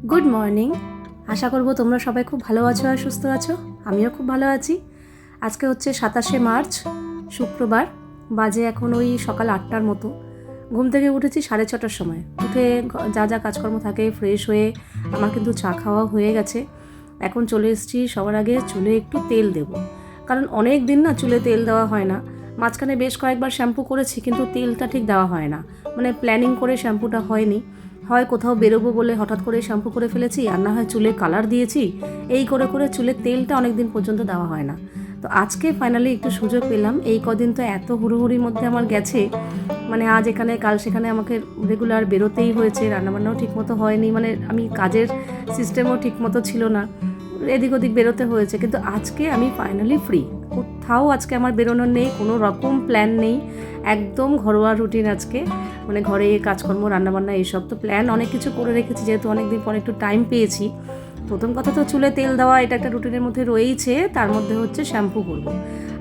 Good morning. আশা করব তোমরা সবাই খুব ভালো আছো আর সুস্থ আছো। আমিও খুব ভালো আছি। আজকে হচ্ছে 27শে মার্চ, শুক্রবার। বাজে এখন ওই সকাল 8টার মতো। ঘুম থেকে উঠেছি 6:30টার সময়। উঠে যা যা কাজকর্ম থাকে ফ্রেশ হয়ে আমার কিন্তু চা খাওয়া হয়ে গেছে। এখন চলে এসেছি সবার আগে চুলে একটু তেল দেব, কারণ অনেক দিন না চুলে তেল দেওয়া হয় না। মাঝখানে বেশ কয়েকবার শ্যাম্পু করেছি, কিন্তু তেলটা ঠিক দেওয়া হয় না। মানে প্ল্যানিং করে শ্যাম্পুটা হয়নি, হয় কোথাও বেরোবো বলে হঠাৎ করে শ্যাম্পু করে ফেলেছি, আর না হয় চুলে কালার দিয়েছি। এই করে করে চুলের তেলটা অনেক দিন পর্যন্ত দেওয়া হয় না। তো আজকে ফাইনালি একটু সুযোগ পেলাম। এই কদিন তো এত হুড়োহুড়ির মধ্যে আমার গেছে, মানে আজ এখানে কাল সেখানে আমাকে রেগুলার বেরোতেই হয়েছে। রান্নাবান্নাও ঠিকমতো হয়নি, মানে আমি কাজের সিস্টেমও ঠিকমতো ছিল না, এদিক ওদিক বেরোতে হয়েছে। কিন্তু আজকে আমি ফাইনালি ফ্রি। কোথাও আজকে আমার বেরোনোর নেই, কোনো রকম প্ল্যান নেই, একদম ঘরোয়া রুটিন আজকে। মানে ঘরে কাজকর্ম রান্নাবান্না এইসব তো প্ল্যান অনেক কিছু করে রেখেছি, যেহেতু অনেক দিন পর একটু টাইম পেয়েছি। প্রথম কথা তো চুলে তেল দেওয়া, এটা একটা রুটিনের মধ্যে রয়েইছে। তার মধ্যে হচ্ছে শ্যাম্পু করব।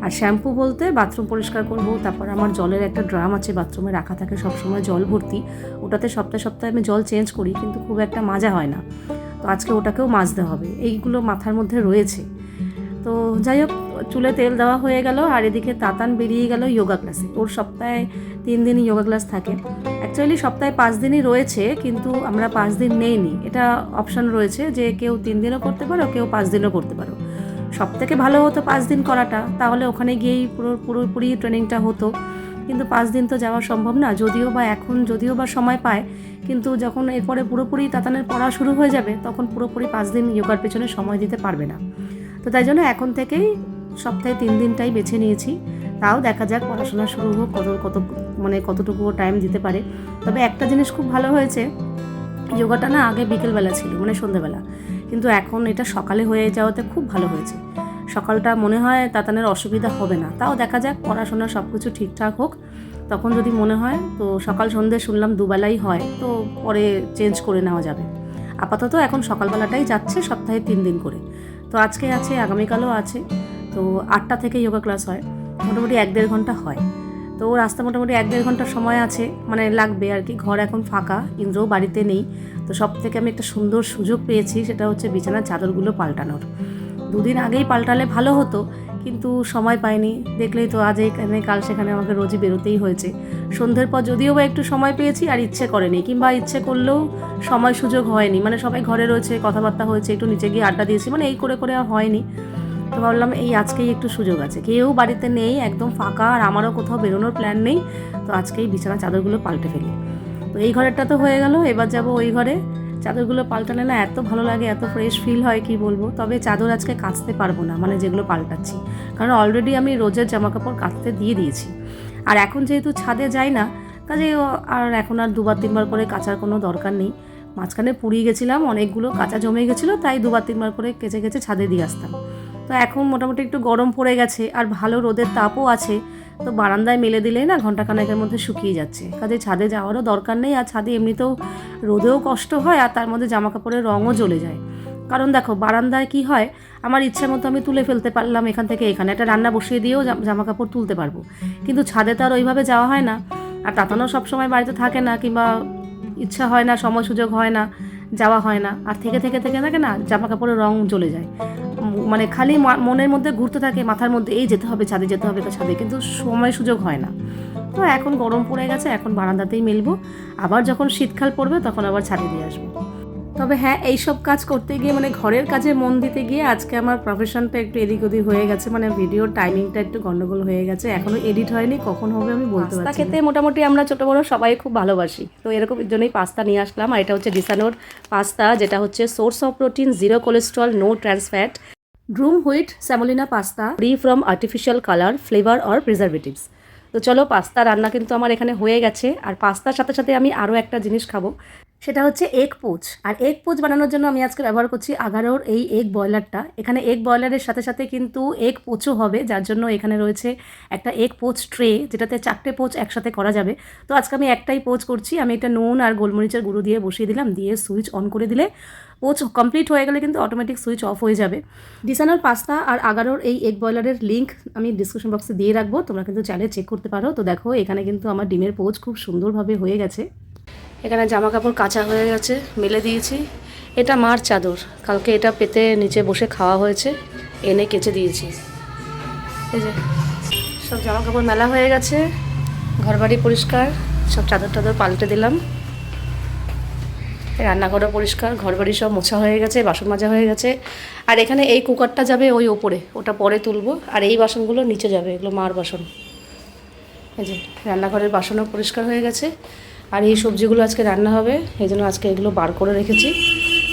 আর শ্যাম্পু বলতে বাথরুম পরিষ্কার করব। তারপর আমার জলের একটা ড্রাম আছে, বাথরুমে রাখা থাকে সবসময় জল ভর্তি। ওটাতে সপ্তাহে সপ্তাহে আমি জল চেঞ্জ করি, কিন্তু খুব একটা মাজা হয় না। তো আজকে ওটাকেও মাজতে হবে, এইগুলো মাথার মধ্যে রয়েছে। তো যাই হোক, চুলে তেল দেওয়া হয়ে গেল। আর এদিকে তাতান বেরিয়ে গেল যোগা ক্লাসে। ওর সপ্তাহে 3 দিনই যোগা ক্লাস থাকে। অ্যাকচুয়ালি সপ্তাহে 5 দিনই রয়েছে, কিন্তু আমরা 5 দিন নেইনি। এটা অপশান রয়েছে যে কেউ 3 দিনও করতে পারো, কেউ 5 দিনও করতে পারো। সব থেকে ভালো হতো 5 দিন করাটা, তাহলে ওখানে গিয়েই পুরোপুরি ট্রেনিংটা হতো। কিন্তু 5 দিন তো যাওয়া সম্ভব না, যদিও বা সময় পায়। কিন্তু যখন এরপরে পুরোপুরি তাতানের পড়া শুরু হয়ে যাবে, তখন পুরোপুরি 5 দিন যোগার পেছনে সময় দিতে পারবে না। তো তাই জন্য এখন থেকেই সপ্তাহে 3 দিনটাই বেছে নিয়েছি। তাও দেখা যাক পড়াশোনা শুরু হোক, কতটুকু টাইম দিতে পারে। তবে একটা জিনিস খুব ভালো হয়েছে, যোগাটা না আগে বিকেলবেলা ছিল, মানে সন্ধ্যেবেলা, কিন্তু এখন এটা সকালে হয়ে যাওয়াতে খুব ভালো হয়েছে। সকালটা মনে হয় তাতানের অসুবিধা হবে না। তাও দেখা যাক পড়াশোনা সব কিছু ঠিকঠাক হোক, তখন যদি মনে হয় তো। সকাল সন্ধ্যে শুনলাম দুবেলাই হয়, তো পরে চেঞ্জ করে নেওয়া যাবে। আপাতত এখন সকালবেলাটাই যাচ্ছে, সপ্তাহে 3 দিন করে। তো আজকে আছে, আগামীকালও আছে। তো 8টা থেকে যোগা ক্লাস হয়, মোটামুটি 1-1.5 ঘন্টা হয়। তো ওর আসতে মোটামুটি 1-1.5 ঘন্টার সময় আছে, মানে লাগবে আর কি। ঘর এখন ফাঁকা, ইন্দ্রও বাড়িতে নেই। তো সব থেকে আমি একটা সুন্দর সুযোগ পেয়েছি, সেটা হচ্ছে বিছানার চাদরগুলো পাল্টানোর। 2 দিন আগেই পাল্টালে ভালো হতো, কিন্তু সময় পাইনি। দেখলেই তো আজ এখানে কাল সেখানে আমাকে রোজই বেরোতেই হয়েছে। সন্ধ্যের পর যদিও বা একটু সময় পেয়েছি, আর ইচ্ছে করেনি, কিংবা ইচ্ছে করলেও সময় সুযোগ হয়নি। মানে সবাই ঘরে রয়েছে, কথাবার্তা হয়েছে, একটু নিচে গিয়ে আড্ডা দিয়েছি, মানে এই করে করে আর হয়নি। তো ভাবলাম এই আজকেই একটু সুযোগ আছে, কেউ বাড়িতে নেই, একদম ফাঁকা, আর আমারও কোথাও বেরোনোর প্ল্যান নেই। তো আজকেই বিছানা চাদরগুলো পাল্টে ফেলি। তো এই ঘরেরটা তো হয়ে গেল, এবার যাব ওই ঘরে। চাদরগুলো পাল্টালে না এত ভালো লাগে, এত ফ্রেশ ফিল হয় কি বলবো। তবে চাদর আজকে কাচতে পারবো না, মানে যেগুলো পাল্টাচ্ছি, কারণ অলরেডি আমি রোজের জামাকাপড় কাচতে দিয়ে দিয়েছি। আর এখন যেহেতু ছাদে যাই না, কাজে আর এখন আর 2-3 বার করে কাচার কোনো দরকার নেই। মাঝখানে পুড়িয়ে গেছিলাম, অনেকগুলো কাঁচা জমে গেছিলো, তাই 2-3 বার করে কেচে কেচে ছাদে দিয়ে আসতাম। তো এখন মোটামুটি একটু গরম পড়ে গেছে, আর ভালো রোদের তাপও আছে। তো বারান্দায় মেলে দিলেই না ঘন্টাখানেকের মধ্যে শুকিয়ে যাচ্ছে, কাজে ছাদে যাওয়ারও দরকার নেই। আর ছাদে এমনিতেও রোদেও কষ্ট হয়, আর তার মধ্যে জামাকাপড়ের রঙও জ্বলে যায়। কারণ দেখো বারান্দায় কি হয়, আমার ইচ্ছে মতো আমি তুলে ফেলতে পারলাম, এখান থেকে এখানে একটা রান্না বসিয়ে দিয়েও জামাকাপড় তুলতে পারবো। কিন্তু ছাদে তো আর ওইভাবে যাওয়া হয় না। আর তাতানও সবসময় বাড়িতে থাকে না, কিংবা ইচ্ছা হয় না, সময় সুযোগ হয় না, যাওয়া হয় না। আর থেকে থেকে থেকে থাকে না, জামা কাপড়ের রং জ্বলে যায়। মানে খালি মনের মধ্যে ঘুরতে থাকে, মাথার মধ্যে এই যেতে হবে ছাদে, যেতে হবে ছাদে, কিন্তু সময় সুযোগ হয় না। তো এখন গরম পড়ে গেছে, এখন বারান্দাতেই মেলবো। আবার যখন শীতকাল পড়বে তখন আবার ছাদে দিয়ে আসবো। তবে হ্যাঁ, এইসব কাজ করতে গিয়ে, মানে ঘরের কাজে মন দিতে গিয়ে আজকে আমার প্রফেশনটা একটু এদিক ওদিক হয়ে গেছে, মানে ভিডিওর টাইমিংটা একটু গন্ডগোল হয়ে গেছে। এখনো এডিট হয়নি, কখন হবে আমি বলতে পারছি না। পাস্তা খেতে মোটামুটি আমরা ছোটো বড়ো সবাই খুব ভালোবাসি, তো এরকম জন্যই পাস্তা নিয়ে আসলাম। আর এটা হচ্ছে ডিসানোর পাস্তা, যেটা হচ্ছে source of protein, 0 cholesterol, no trans fat, durum wheat semolina pasta, free from artificial colour, flavour or preservatives. তো চলো, পাস্তা রান্না কিন্তু আমার এখানে হয়ে গেছে। আর পাস্তার সাথে সাথে আমি আরও একটা জিনিস খাবো, সেটা হচ্ছে এগ পোচ। আর এগ পোচ বানানোর জন্য আমি আজকে ব্যবহার করছি আগারোর এই এগ বয়লারটা। এখানে এগ বয়লারের সাথে সাথে কিন্তু এগ পোচও হবে, যার জন্য এখানে রয়েছে একটা এগ পোচ ট্রে, যেটাতে 4টে পোচ একসাথে করা যাবে। তো আজকে আমি একটাই পোচ করছি। আমি একটা নুন আর গোলমরিচের গুঁড়ো দিয়ে বসিয়ে দিলাম, দিয়ে সুইচ অন করে দিলে পোচ কমপ্লিট হয়ে গেলে কিন্তু অটোমেটিক সুইচ অফ হয়ে যাবে। ডিসানোর পাস্তা আর আগারোর এই এগ বয়লারের লিঙ্ক আমি ডিসক্রিপশন বক্সে দিয়ে রাখবো, তোমরা কিন্তু চাইলে চেক করতে পারো। তো দেখো এখানে কিন্তু আমার ডিমের পোচ খুব সুন্দরভাবে হয়ে গেছে। এখানে জামা কাপড় কাচা হয়ে গেছে, মেলে দিয়েছি। এটা মার চাদর, কালকে এটা পেতে নিচে বসে খাওয়া হয়েছে, এনে কেচে দিয়েছি। এই যে সব জামা কাপড় মেলা হয়ে গেছে, ঘরবাড়ি পরিষ্কার, সব চাদর টাদর পাল্টে দিলাম। রান্নাঘরও পরিষ্কার, ঘরবাড়ি সব মোছা হয়ে গেছে, বাসন মাজা হয়ে গেছে। আর এখানে এই কুকারটা যাবে ওই ওপরে, ওটা পরে তুলবো। আর এই বাসনগুলো নিচে যাবে, এগুলো মার বাসন। এই যে রান্নাঘরের বাসনও পরিষ্কার হয়ে গেছে। আর এই সবজিগুলো আজকে রান্না হবে, এই জন্য আজকে এগুলো বার করে রেখেছি,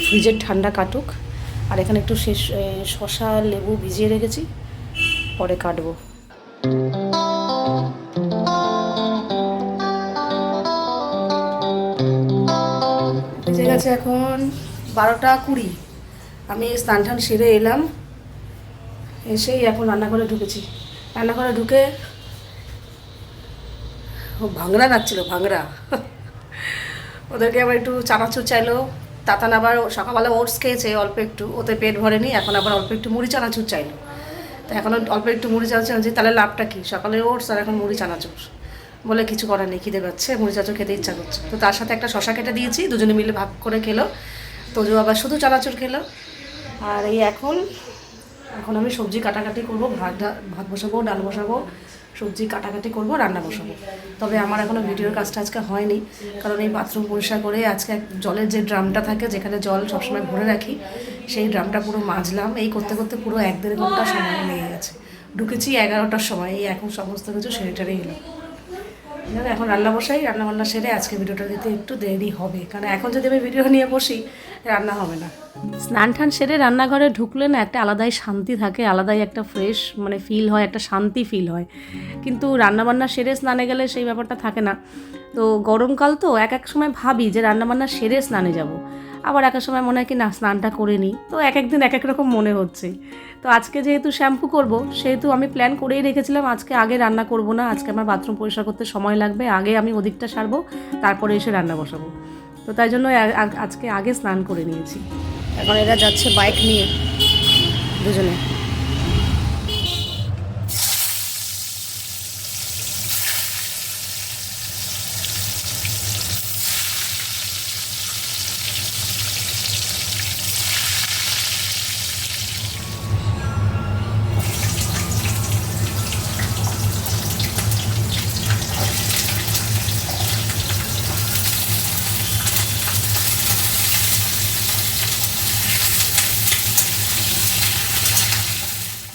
ফ্রিজের ঠান্ডা কাটুক। আর এখানে একটু শসা লেবু ভিজিয়ে রেখেছি, পরে কাটবো। বেজে গেছে এখন 12:20। আমি স্নান টান সেরে এলাম, এসেই এখন রান্নাঘরে ঢুকেছি। রান্নাঘরে ঢুকে ভাংরা রাখছিল, ভাংরা। ওদেরকে আবার একটু চানাচুর চাইলো। তাতান আবার সকালবেলা ওটস খেয়েছে অল্প একটু, ওতে পেট ভরেনি, এখন আবার অল্প একটু মুড়ি চানাচুর চাইলো। তো এখন অল্প একটু মুড়ি চানাচুর যে তাহলে লাভটা কি, সকালে ওটস আর এখন মুড়ি চানাচুর। বলে কিছু করার নেই, খিদে পাচ্ছে, মুড়ি চানাচুর খেতে ইচ্ছা করছে। তো তার সাথে একটা শশা কেটে দিয়েছি, দুজনে মিলে ভাগ করে খেলো। তোজো আবার শুধু চানাচুর খেলো। আর এই এখন আমি সবজি কাটাকাটি করবো, ভাত বসাবো, ডাল বসাবো, সবজি কাটাকাটি করবো, রান্না বসাবো। তবে আমার এখনও ভিডিওর কাজটা আজকে হয়নি, কারণ এই বাথরুম পরিষ্কার করে আজকে জলের যে ড্রামটা থাকে, যেখানে জল সবসময় ভরে রাখি, সেই ড্রামটা পুরো মাজলাম। এই করতে করতে পুরো 1-1.5 ঘন্টা সময় লেগে গেছে। ঢুকেছি 11টার সময়, এই এখন সমস্ত কিছু সেরেটারে এলো। এখন রান্না বসাই, রান্নাবান্না সেরে আজকে ভিডিওটা দিতে একটু দেরি হবে, কারণ এখন যদি আমি ভিডিও নিয়ে বসি রান্না হবে না। স্নান টান সেরে রান্নাঘরে ঢুকলে না একটা আলাদাই শান্তি থাকে, আলাদাই একটা ফ্রেশ মানে ফিল হয়, একটা শান্তি ফিল হয়। কিন্তু রান্নাবান্না সেরে স্নানে গেলে সেই ব্যাপারটা থাকে না। তো গরমকাল তো এক সময় ভাবি যে রান্নাবান্না সেরে স্নানে যাব, আবার এক সময় মনে হয় কি না স্নানটা করে নিই। তো একদিন এক রকম মনে হচ্ছে। তো আজকে যেহেতু শ্যাম্পু করব, সেহেতু আমি প্ল্যান করেই রেখেছিলাম আজকে আগে রান্না করব না, আজকে আমার বাথরুম পরিষ্কার করতে সময় লাগবে, আগে আমি ওদিকটা সারবো, তারপরে এসে রান্না বসাবো। তো তাই জন্য আজকে আগে স্নান করে নিয়েছি। এখন এরা যাচ্ছে বাইক নিয়ে দুজনে।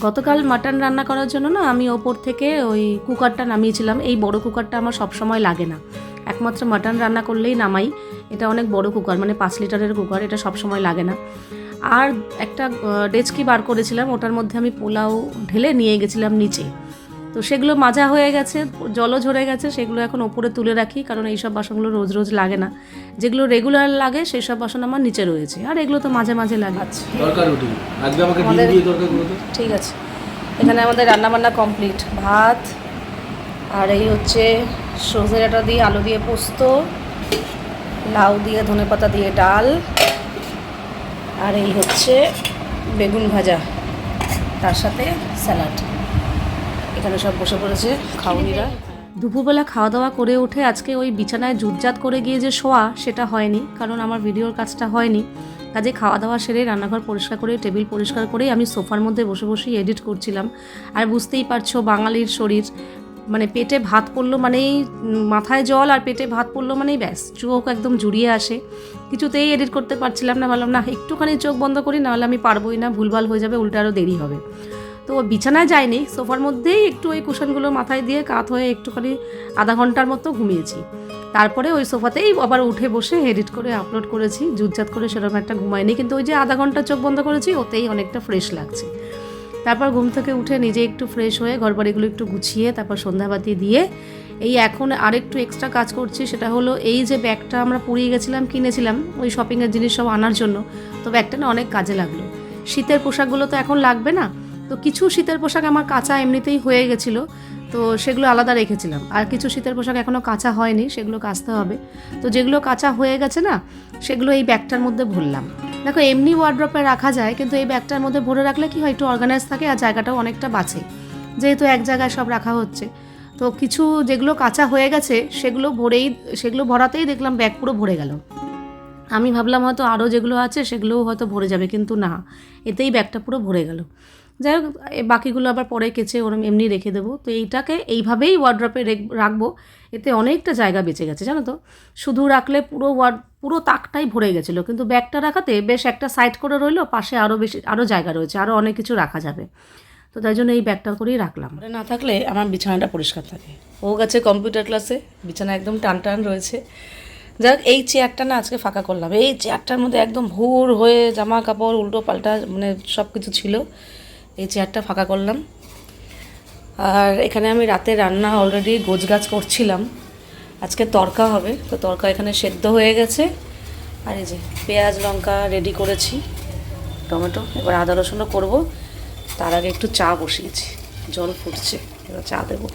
গতকাল মাটন রান্না করার জন্য না আমি ওপর থেকে ওই কুকারটা নামিয়েছিলাম। এই বড় কুকারটা আমার সব সময় লাগে না, একমাত্র মাটন রান্না করলেই নামাই। এটা অনেক বড় কুকার, মানে 5 লিটারের কুকার, এটা সব সময় লাগে না। আর একটা ডেচকি বার করেছিলাম, ওটার মধ্যে আমি পোলাও ঢেলে নিয়ে গেছিলাম নিচে। তো সেগুলো মাজা হয়ে গেছে, জলও ঝরে গেছে, সেগুলো এখন ওপরে তুলে রাখি, কারণ এইসব বাসনগুলো রোজ রোজ লাগে না। যেগুলো রেগুলার লাগে সেই সব বাসন আমার নিচে রয়েছে, আর এগুলো তো মাঝে মাঝে লাগে। ঠিক আছে, এখানে আমাদের রান্নাবান্না কমপ্লিট। ভাত, আর এই হচ্ছে সজনে ডাঁটা দিয়ে আলু দিয়ে পোস্ত, লাউ দিয়ে ধনেপাতা দিয়ে ডাল, আর এই হচ্ছে বেগুন ভাজা, তার সাথে স্যালাড। এখানে সব বসে পড়েছে খাওয়ানিরা। দুপুরবেলা খাওয়া দাওয়া করে উঠে আজকে ওই বিছানায় জুটজাত করে গিয়ে যে শোয়া, সেটা হয়নি, কারণ আমার ভিডিওর কাজটা হয়নি। কাজে খাওয়া দাওয়া সেরে রান্নাঘর পরিষ্কার করে টেবিল পরিষ্কার করে আমি সোফার মধ্যে বসে বসেই এডিট করছিলাম। আর বুঝতেই পারছো বাঙালির শরীর, মানে পেটে ভাত পড়লো মানেই মাথায় জল, আর পেটে ভাত পড়লো মানেই ব্যাস চোখ একদম জুড়িয়ে আসে। কিছুতেই এডিট করতে পারছিলাম না, বললাম না একটুখানি চোখ বন্ধ করি, নাহলে আমি পারবোই না, ভুলভাল হয়ে যাবে, উল্টে আরও দেরি হবে। তো বিছানায় যাইনি, সোফার মধ্যেই একটু ওই কুশনগুলো মাথায় দিয়ে কাত হয়ে একটুখানি আধা ঘন্টার মতো ঘুমিয়েছি। তারপরে ওই সোফাতেই আবার উঠে বসে এডিট করে আপলোড করেছি। জুতজাত করে সেরকম একটা ঘুমাইনি, কিন্তু ওই যে আধা ঘন্টা চোখ বন্ধ করেছি, ওতেই অনেকটা ফ্রেশ লাগছে। তারপর ঘুম থেকে উঠে নিজে একটু ফ্রেশ হয়ে ঘরবাড়িগুলো একটু গুছিয়ে তারপর সন্ধ্যাবাতি দিয়ে এই এখন আরেকটু এক্সট্রা কাজ করছি। সেটা হলো এই যে ব্যাগটা আমরা পুড়িয়ে গেছিলাম, কিনেছিলাম ওই শপিংয়ের জিনিস সব আনার জন্য, তো ব্যাগটা না অনেক কাজে লাগলো। শীতের পোশাকগুলো তো এখন লাগবে না, তো কিছু শীতের পোশাক আমার কাঁচা এমনিতেই হয়ে গেছিলো, তো সেগুলো আলাদা রেখেছিলাম। আর কিছু শীতের পোশাক এখনও কাঁচা হয়নি, সেগুলো কাচতে হবে। তো যেগুলো কাঁচা হয়ে গেছে না, সেগুলো এই ব্যাগটার মধ্যে ভরলাম। দেখো এমনি ওয়ার্ড্রপে রাখা যায়, কিন্তু এই ব্যাগটার মধ্যে ভরে রাখলে কি হয়, একটু অর্গানাইজ থাকে আর জায়গাটাও অনেকটা বাঁচে, যেহেতু এক জায়গায় সব রাখা হচ্ছে। তো কিছু যেগুলো কাঁচা হয়ে গেছে সেগুলো ভরাতেই দেখলাম ব্যাগ পুরো ভরে গেল। আমি ভাবলাম হয়তো আরও যেগুলো আছে সেগুলোও হয়তো ভরে যাবে, কিন্তু না, এতেই ব্যাগটা পুরো ভরে গেল। যাই হোক, বাকিগুলো আবার পরে কেচে ওরম এমনি রেখে দেবো। তো এইটাকে এইভাবেই ওয়ার্ড্রপে রাখবো, এতে অনেকটা জায়গা বেঁচে গেছে জানো তো। শুধু রাখলে পুরো তাকটাই ভরে গেছিলো, কিন্তু ব্যাগটা রাখাতে বেশ একটা সাইড করে রইলো, পাশে আরও জায়গা রয়েছে, আরও অনেক কিছু রাখা যাবে। তো তাই জন্য এই ব্যাগটা করেই রাখলাম। না থাকলে আমার বিছানাটা পরিষ্কার থাকে। ও গেছে কম্পিউটার ক্লাসে, বিছানা একদম টান টান রয়েছে। যাই হোক, এই চেয়ারটা না আজকে ফাঁকা করলাম। এই চেয়ারটার মধ্যে একদম ভুর হয়ে জামা কাপড় উল্টো পাল্টা মানে সব কিছু ছিল। এই চেয়ারটা ফাঁকা করলাম। আর এখানে আমি রাতে রান্না অলরেডি গোছগাছ করছিলাম। আজকে তড়কা হবে, তো তড়কা এখানে সেদ্ধ হয়ে গেছে। আর এই যে পেঁয়াজ লঙ্কা রেডি করেছি, টমেটো, এবার আদা রসুনও করবো। তার আগে একটু চা বসিয়েছি, জল ফুটছে, এবার চা দেবো।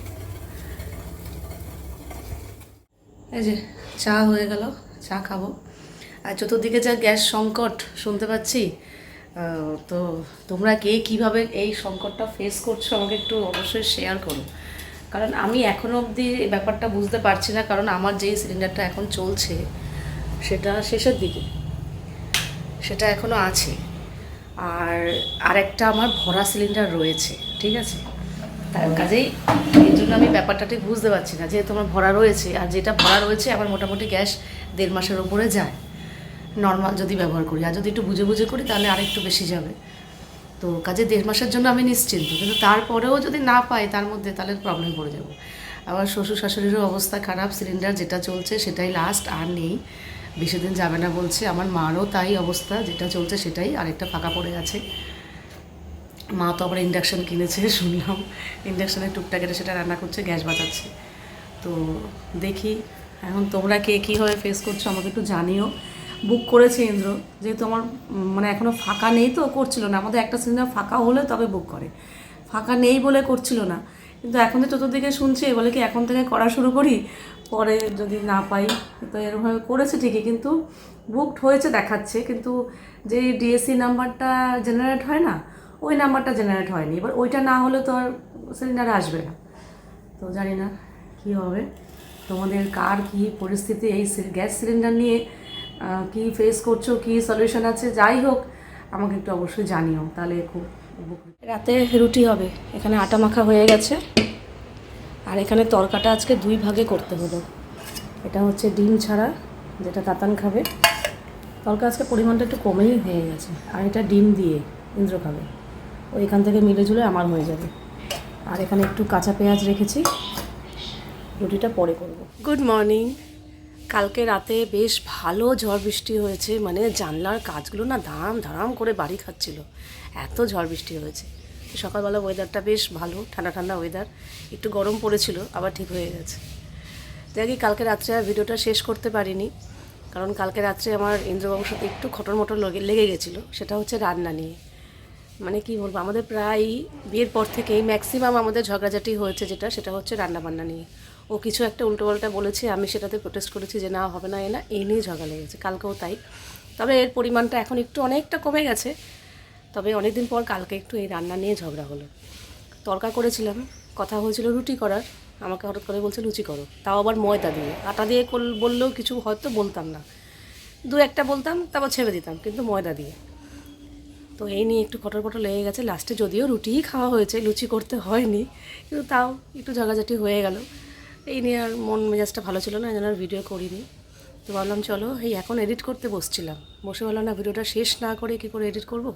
এই যে চা হয়ে গেল, চা খাবো। আর চতুর্দিকে যা গ্যাস সংকট শুনতে পাচ্ছি, তো তোমরা কে কীভাবে এই সংকটটা ফেস করছো আমাকে একটু অবশ্যই শেয়ার করো। কারণ আমি এখনও অবধি এই ব্যাপারটা বুঝতে পারছি না, কারণ আমার যেই সিলিন্ডারটা এখন চলছে সেটা শেষের দিকে, সেটা এখনও আছে। আর আরেকটা আমার ভরা সিলিন্ডার রয়েছে, ঠিক আছে। তার কাজেই এই জন্য আমি ব্যাপারটা ঠিক বুঝতে পারছি না, যেহেতু আমার ভরা রয়েছে, আর যেটা ভরা রয়েছে আমার মোটামুটি গ্যাস 1.5 মাসের ওপরে যায় নর্মাল যদি ব্যবহার করি। আর যদি একটু বুঝে বুঝে করি তাহলে আরেকটু বেশি যাবে। তো কাজে 1.5 মাসের জন্য আমি নিশ্চিন্ত, কিন্তু তারপরেও যদি না পাই তার মধ্যে, তাহলে প্রবলেম পড়ে যাব। আবার শ্বশুর শাশুড়িরও অবস্থা খারাপ, সিলিন্ডার যেটা চলছে সেটাই লাস্ট, আর নেই, বেশি দিন যাবে না বলছে। আমার মারও তাই অবস্থা, যেটা চলছে সেটাই, আরেকটা ফাঁকা পড়ে আছে। মা তো আবার ইন্ডাকশান কিনেছে শুনলাম, ইন্ডাকশানে টুকটাক এটা সেটা রান্না করছে, গ্যাস বাঁচাচ্ছে। তো দেখি এখন তোমরা কে কীভাবে ফেস করছো আমাকে একটু জানিও। বুক করেছে ইন্দ্র, যেহেতু আমার মানে এখনও ফাঁকা নেই, তো করছিল না। আমাদের একটা সিলিন্ডার ফাঁকা হলে তবে বুক করে, ফাঁকা নেই বলে করছিল না। কিন্তু এখন তো চতুর্দিকে শুনছি, বলে কি এখন থেকে করা শুরু করি, পরে যদি না পাই। তো এরকমভাবে করেছে ঠিকই, কিন্তু বুকড হয়েছে দেখাচ্ছে, কিন্তু যে ডিএসসি নাম্বারটা জেনারেট হয় না, ওই নাম্বারটা জেনারেট হয়নি। এবার ওইটা না হলে তো আর সিলিন্ডার আসবে না। তো জানি না কী হবে, তোমাদের কার কী পরিস্থিতি এই গ্যাস সিলিন্ডার নিয়ে, কি ফেস করছো, কি সলিউশন আছে, যাই হোক আমাকে একটু অবশ্যই জানিও, তাহলে খুব রাতে রুটি হবে। এখানে আটা মাখা হয়ে গেছে, আর এখানে তরকাটা আজকে 2 ভাগে করতে হলো। এটা হচ্ছে ডিম ছাড়া, যেটা তাতান খাবে। তরকা আজকে পরিমাণটা একটু কমেই হয়ে গেছে। আর এটা ডিম দিয়ে ইন্দ্র খাবে, ও এখান থেকে মিলে ঝুলে আমার হয়ে যাবে। আর এখানে একটু কাঁচা পেঁয়াজ রেখেছি, রুটিটা পরে করব। Good morning. কালকে রাতে বেশ ভালো ঝড় বৃষ্টি হয়েছে, মানে জানলার কাজগুলো না ধারাম ধারাম করে বাড়ি খাচ্ছিল, এত ঝড় বৃষ্টি হয়েছে। সকালবেলা ওয়েদারটা বেশ ভালো, ঠান্ডা ঠান্ডা ওয়েদার, একটু গরম পড়েছিল, আবার ঠিক হয়ে গেছে। দেখি কালকে রাত্রে আর ভিডিওটা শেষ করতে পারিনি, কারণ কালকে রাত্রে আমার ইন্দ্রবাবুর সাথে একটু খটর মটর লেগে গেছিলো। সেটা হচ্ছে রান্না নিয়ে, মানে কি বলবো, আমাদের প্রায় বিয়ের পর থেকেই ম্যাক্সিমাম আমাদের ঝগড়াঝাটি হয়েছে, সেটা হচ্ছে রান্নাবান্না নিয়ে। ও কিছু একটা উল্টোপাল্টা বলেছে, আমি সেটাতে প্রোটেস্ট করেছি যে না হবে না, এই নিয়ে ঝগড়া লেগেছে, কালকেও তাই। তবে এর পরিমাণটা এখন একটু অনেকটা কমে গেছে, তবে অনেক দিন পর কালকে একটু এই রান্না নিয়ে ঝগড়া হলো। তরকা করেছিলাম, কথা হয়েছিল রুটি করার, আমাকে হঠাৎ করে বলছে লুচি করো, তাও আবার ময়দা দিয়ে। আটা দিয়ে বললেও কিছু হয়তো বলতাম না, 2-1টা বলতাম, তারপর ছেড়ে দিতাম, কিন্তু ময়দা দিয়ে। তো এই নিয়ে একটু খটরপটর লেগে গেছে। লাস্টে যদিও রুটিই খাওয়া হয়েছে, লুচি করতে হয়নি, কিন্তু তাও একটু ঝগড়াঝাটি হয়ে গেল। এই নিয়ে আর মন মেজাজটা ভালো ছিল না, এই জন্য আর ভিডিও করিনি। তো ভাবলাম চলো, এই এখন এডিট করতে বসছিলাম, বসে বললাম না ভিডিওটা শেষ না করে কী করে এডিট করব।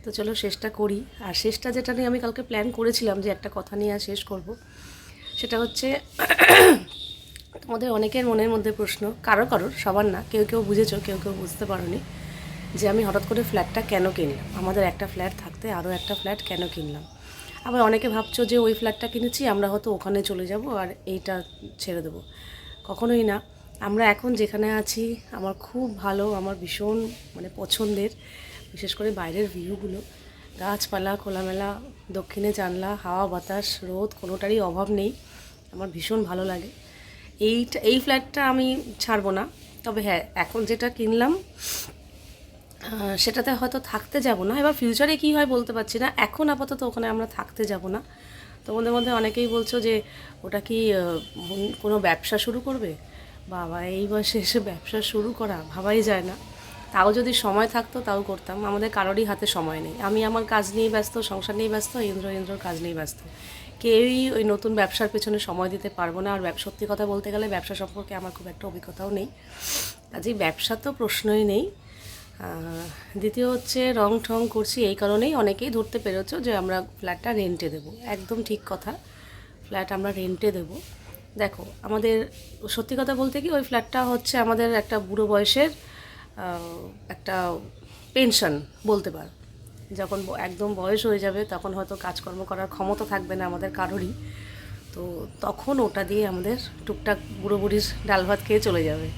তো চলো শেষটা করি। আর শেষটা যেটা নিয়ে আমি কালকে প্ল্যান করেছিলাম যে একটা কথা নিয়ে আর শেষ করব, সেটা হচ্ছে তোমাদের অনেকের মনের মধ্যে প্রশ্ন, কারোর সবার না, কেউ কেউ বুঝেছো, কেউ কেউ বুঝতে পারোনি, যে আমি হঠাৎ করে ফ্ল্যাটটা কেন কিনলাম, আমাদের একটা ফ্ল্যাট থাকতে আরও একটা ফ্ল্যাট কেন কিনলাম। আবার অনেকে ভাবছো যে ওই ফ্ল্যাটটা কিনেছি আমরা হয়তো ওখানে চলে যাব আর এইটা ছেড়ে দেবো। কখনোই না, আমরা এখন যেখানে আছি আমার খুব ভালো, আমার ভীষণ মানে পছন্দের, বিশেষ করে বাইরের ভিউগুলো, গাছপালা, খোলামেলা, দক্ষিণে জানলা, হাওয়া বাতাস, রোদ, কোনোটারই অভাব নেই, আমার ভীষণ ভালো লাগে। এই ফ্ল্যাটটা আমি ছাড়বো না। তবে হ্যাঁ, এখন যেটা কিনলাম সেটাতে হয়তো থাকতে যাব না, এবার ফিউচারে কী হয় বলতে পারছি না। এখন আপাতত ওখানে আমরা থাকতে যাব না। তোমাদের মধ্যে অনেকেই বলছো যে ওটা কি কোনো ব্যবসা শুরু করবে, বাবা, এই বয়সে এসে ব্যবসা শুরু করা ভাবাই যায় না। তাও যদি সময় থাকতো তাও করতাম, আমাদের কারোরই হাতে সময় নেই। আমি আমার কাজ নিয়ে ব্যস্ত, সংসার নিয়ে ব্যস্ত, ইন্দ্রর কাজ নিয়ে ব্যস্ত। কেউই ওই নতুন ব্যবসার পেছনে সময় দিতে পারবো না। আর সত্যি কথা বলতে গেলে ব্যবসা সম্পর্কে আমার খুব একটা অভিজ্ঞতাও নেই, কাজেই ব্যবসা তো প্রশ্নই নেই। দ্বিতীয় হচ্ছে রং ঠং করছি এই কারণেই অনেকেই ধরতে পেরেছো যে আমরা ফ্ল্যাটটা রেন্টে দেবো। একদম ঠিক কথা, ফ্ল্যাট আমরা রেন্টে দেবো। দেখো, আমাদের সত্যি কথা বলতে কি, ওই ফ্ল্যাটটা হচ্ছে আমাদের একটা বুড়ো বয়সের একটা পেনশন বলতে পারো। যখন একদম বয়স হয়ে যাবে তখন হয়তো কাজকর্ম করার ক্ষমতা থাকবে না আমাদের কারোরই, তো তখন ওটা দিয়ে আমাদের টুকটাক বুড়ো বুড়ির ডাল ভাত খেয়ে চলে যাবে,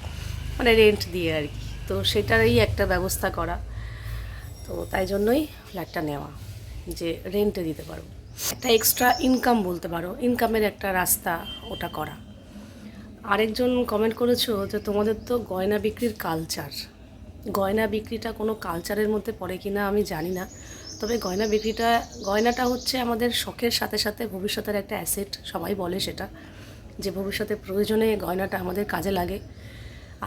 মানে রেন্ট দিয়ে আর কি। তো সেটারই একটা ব্যবস্থা করা, তো তাই জন্যই ফ্ল্যাটটা নেওয়া, যে রেন্টে দিতে পারবো। একটা এক্সট্রা ইনকাম বলতে পারো, ইনকামের একটা রাস্তা ওটা করা। আরেকজন কমেন্ট করেছো যে তোমাদের তো গয়না বিক্রির কালচার। গয়না বিক্রিটা কোনো কালচারের মধ্যে পড়ে কি না আমি জানি না, তবে গয়নাটা হচ্ছে আমাদের শখের সাথে সাথে ভবিষ্যতের একটা অ্যাসেট। সবাই বলে সেটা, যে ভবিষ্যতে প্রয়োজনে গয়নাটা আমাদের কাজে লাগে,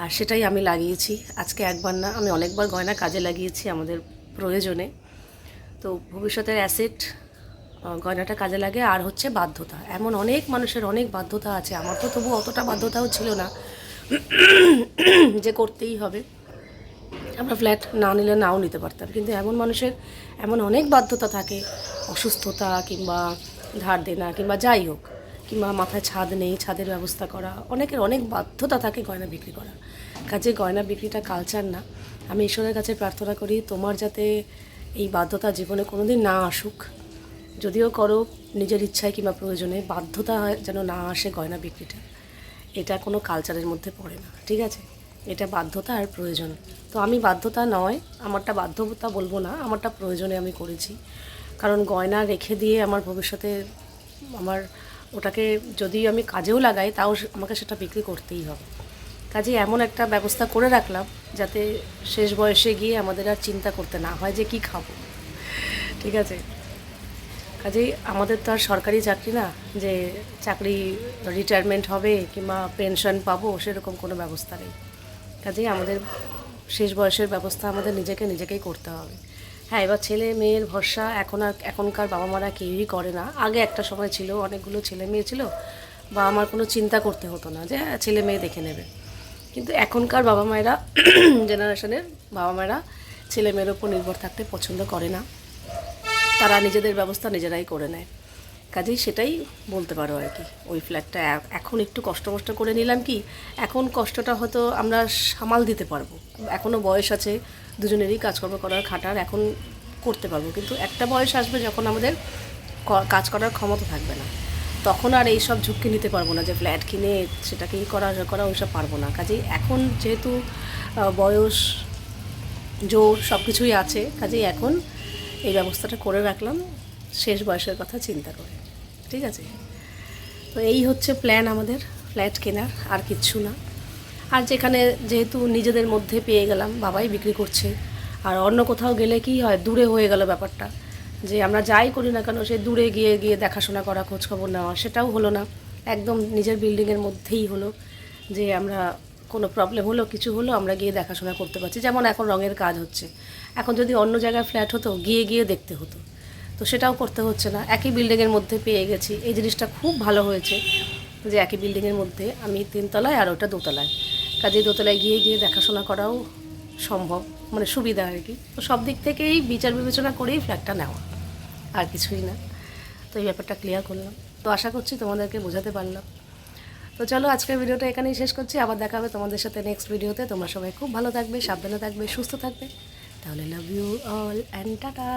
আর সেটাই আমি লাগিয়েছি। আজকে একবার না, আমি অনেকবার গয়না কাজে লাগিয়েছি আমাদের প্রয়োজনে। তো ভবিষ্যতের অ্যাসেট গয়নাটা কাজে লাগে। আর হচ্ছে বাধ্যতা, এমন অনেক মানুষের অনেক বাধ্যতা আছে, আমার তো তবু অতটা বাধ্যতাও ছিল না যে করতেই হবে। আমরা ফ্ল্যাট না নিলে নাও নিতে পারতাম, কিন্তু এমন মানুষের এমন অনেক বাধ্যতা থাকে, অসুস্থতা কিংবা ধার দেনা কিংবা যাই হোক, কিংবা মাথায় ছাদ নেই, ছাদের ব্যবস্থা করা, অনেকের অনেক বাধ্যতা থাকে গয়না বিক্রি করা। কাজে গয়না বিক্রিটা কালচার না। আমি ঈশ্বরের কাছে প্রার্থনা করি তোমার যাতে এই বাধ্যতা জীবনে কোনো দিন না আসুক। যদিও করো নিজের ইচ্ছায় কিংবা প্রয়োজনে, বাধ্যতা যেন না আসে গয়না বিক্রিটা। এটা কোনো কালচারের মধ্যে পড়ে না, ঠিক আছে? এটা বাধ্যতা আর প্রয়োজন। তো আমি বাধ্যতা নয়, আমারটা বাধ্যতা বলবো না, আমারটা প্রয়োজনে আমি করেছি। কারণ গয়না রেখে দিয়ে আমার ভবিষ্যতে আমার ওটাকে যদি আমি কাজেও লাগাই তাও আমাকে সেটা বিক্রি করতেই হবে। কাজে এমন একটা ব্যবস্থা করে রাখলাম যাতে শেষ বয়সে গিয়ে আমাদের আর চিন্তা করতে না হয় যে কী খাবো, ঠিক আছে? কাজেই আমাদের তো আর সরকারি চাকরি না যে চাকরি রিটায়ারমেন্ট হবে কিংবা পেনশন পাবো, সেরকম কোনো ব্যবস্থা নেই। কাজেই আমাদের শেষ বয়সের ব্যবস্থা আমাদের নিজেকেই করতে হবে। হ্যাঁ, এবার ছেলে মেয়ের ভরসা এখনকার বাবা মারা কেউই করে না। আগে একটা সময় ছিল, অনেকগুলো ছেলে মেয়ে ছিল, বা আমার কোনো চিন্তা করতে হতো না যে ছেলে মেয়ে দেখে নেবে। কিন্তু এখনকার বাবা মায়েরা জেনারেশনের বাবা মায়েরা ছেলে মেয়ের ওপর নির্ভর থাকতে পছন্দ করে না, তারা নিজেদের ব্যবস্থা নিজেরাই করে নেয়। কাজেই সেটাই বলতে পারো আর কি। ওই ফ্ল্যাটটা এখন একটু কষ্ট করে নিলাম, কি এখন কষ্টটা হয়তো আমরা সামাল দিতে পারবো, এখনও বয়স আছে দুজনেরই কাজকর্ম করার, খাটার, এখন করতে পারবো। কিন্তু একটা বয়স আসবে যখন আমাদের কাজ করার ক্ষমতা থাকবে না, তখন আর এই সব ঝুঁকি নিতে পারবো না যে ফ্ল্যাট কিনে সেটাকেই করা ওইসব পারবো না। কাজেই এখন যেহেতু বয়স, জোর সব কিছুই আছে, কাজেই এখন এই ব্যবস্থাটা করে রাখলাম শেষ বয়সের কথা চিন্তা করে, ঠিক আছে? তো এই হচ্ছে প্ল্যান আমাদের ফ্ল্যাট কেনার, আর কিচ্ছু না। আর যেখানে যেহেতু নিজেদের মধ্যে পেয়ে গেলাম, বাবাই বিক্রি করছে, আর অন্য কোথাও গেলে কি হয়, দূরে হয়ে গেল ব্যাপারটা, যে আমরা যাই করি না কেন সে দূরে গিয়ে দেখাশোনা করা, খোঁজখবর নেওয়া, সেটাও হলো না। একদম নিজের বিল্ডিংয়ের মধ্যেই হলো, যে আমরা কোনো প্রবলেম হলো, কিছু হলো, আমরা গিয়ে দেখাশোনা করতে পারছি। যেমন এখন রঙের কাজ হচ্ছে, এখন যদি অন্য জায়গায় ফ্ল্যাট হতো গিয়ে দেখতে হতো, তো সেটাও করতে হচ্ছে না, একই বিল্ডিংয়ের মধ্যে পেয়ে গেছি। এই জিনিসটা খুব ভালো হয়েছে যে একই বিল্ডিংয়ের মধ্যে, আমি 3 তলায় আর ওটা 2 তলায়, কাজেই 2 তলায় গিয়ে দেখাশোনা করাও সম্ভব, মানে সুবিধা আর কি। তো সব দিক থেকেই বিচার বিবেচনা করেই ফ্ল্যাটটা নেওয়া, আর কিছুই না। তো এই ব্যাপারটা ক্লিয়ার করলাম, তো আশা করছি তোমাদেরকে বোঝাতে পারলাম। তো চলো, আজকের ভিডিওটা এখানেই শেষ করছি, আবার দেখা হবে তোমাদের সাথে নেক্সট ভিডিওতে। তোমরা সবাই খুব ভালো থাকবে, সাবধানে থাকবে, সুস্থ থাকবে। তাহলে love you all and tata.